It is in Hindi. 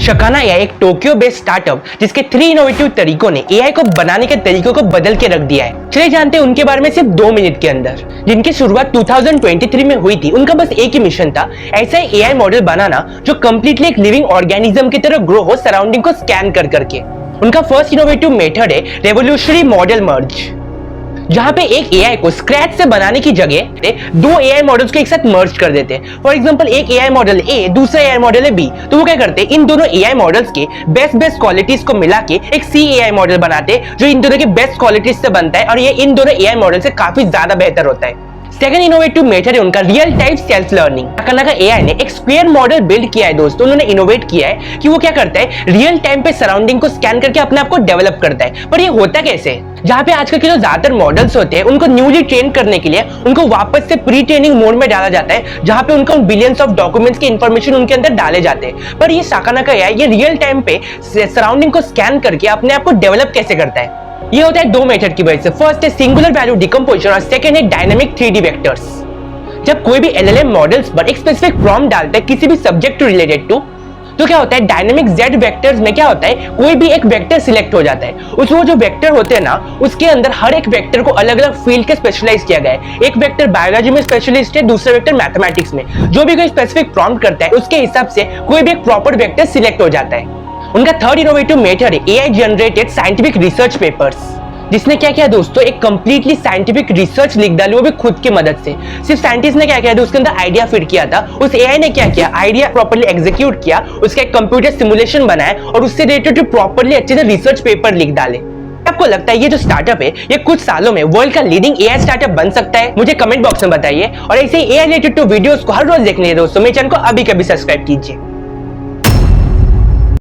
शकाना एआई एक टोक्यो बेस्ड स्टार्टअप जिसके 3 इनोवेटिव तरीकों ने एआई को बनाने के तरीकों को बदल के रख दिया है। चलिए जानते हैं उनके बारे में सिर्फ 2 मिनट के अंदर। जिनकी शुरुआत 2023 में हुई थी, उनका बस एक ही मिशन था, ऐसा एआई मॉडल बनाना जो कंप्लीटली एक लिविंग ऑर्गेनिज्म की तरह ग्रो हो, सराउंडिंग को स्कैन कर करके। उनका फर्स्ट इनोवेटिव मेथड है रेवोल्यूशनरी मॉडल मर्ज, जहां पे एक एआई को स्क्रैच से बनाने की जगह 2 एआई मॉडल्स को एक साथ मर्ज कर देते हैं। फॉर एग्जांपल, एक एआई मॉडल ए, दूसरा एआई मॉडल है बी, तो वो क्या करते हैं, इन दोनों एआई मॉडल्स के बेस्ट क्वालिटीज को मिला के एक सी एआई मॉडल बनाते हैं जो इन दोनों के बेस्ट क्वालिटीज से बनता है और ये इन दोनों एआई मॉडल से काफी ज्यादा बेहतर होता है। सेकंड इनोवेटिव मेथड है उनका रियल टाइम सेल्फ लर्निंग। शकाना एआई ने एक स्क्वायर मॉडल बिल्ड किया है दोस्तों। उन्होंने इनोवेट किया है कि वो क्या करता है, रियल टाइम पे सराउंडिंग को स्कैन करके अपने आप को डेवलप करता है। पर ये होता कैसे? जहां पे आजकल के जो ज्यादातर मॉडल्स होते हैं उनको न्यूली ट्रेन करने के लिए उनको वापस से प्री ट्रेनिंग मोड में डाला जाता है, जहां पे उनको बिलियंस ऑफ डॉक्यूमेंट्स की इंफॉर्मेशन उनके अंदर डाले जाते हैं। पर ये शकाना का एआई ये रियल टाइम पे सराउंडिंग को स्कैन करके अपने आप को डेवलप कैसे करता है? ये होता है 2 मेथड की वजह से। फर्स्ट है सिंगुलर वैल्यू डिकम्पोजिशन और सेकंड है डायनामिक 3D वेक्टर्स। जब कोई भी LLM मॉडल्स पर एक स्पेसिफिक प्रॉम्प्ट डालता है किसी भी सब्जेक्ट टू रिलेटेड टू, तो क्या होता है, डायनामिक Z वेक्टर्स में क्या होता है, कोई भी एक वेक्टर सिलेक्ट हो जाता है। उसमें जो वेक्टर होते हैं ना, उसके अंदर हर एक वेक्टर को अलग अलग फील्ड के स्पेशलाइज किया गया है। एक वेक्टर बायोलॉजी में स्पेशलिस्ट है, दूसरा वेक्टर मैथमेटिक्स में। जो भी कोई स्पेसिफिक प्रॉम्प्ट करता है उसके हिसाब से कोई भी एक प्रॉपर वेक्टर सिलेक्ट हो जाता है। उनका थर्ड इनोवेटिव मेथड है AI generated scientific research papers, जिसने क्या किया दोस्तों, एक कंप्लीटली साइंटिफिक रिसर्च लिख डाली, वो भी खुद की मदद से। सिर्फ साइंटिस्ट ने क्या किया था, उसके अंदर आइडिया फिट किया था, उस एआई ने क्या किया, आइडिया प्रॉपर्ली एग्जीक्यूट किया, उसका एक कंप्यूटर सिमुलेशन बनाया और उससे रिलेटेड प्रॉपर्ली अच्छे से रिसर्च पेपर लिख डाले। आपको लगता है ये जो स्टार्टअप है ये कुछ सालों में वर्ल्ड का लीडिंग एआई स्टार्टअप बन सकता है? मुझे कमेंट बॉक्स में बताइए। और ऐसे एआई रिलेटेड वीडियोस को हर रोज देखने के लिए दोस्तों मेरे चैनल को अभी कभी सब्सक्राइब कीजिए।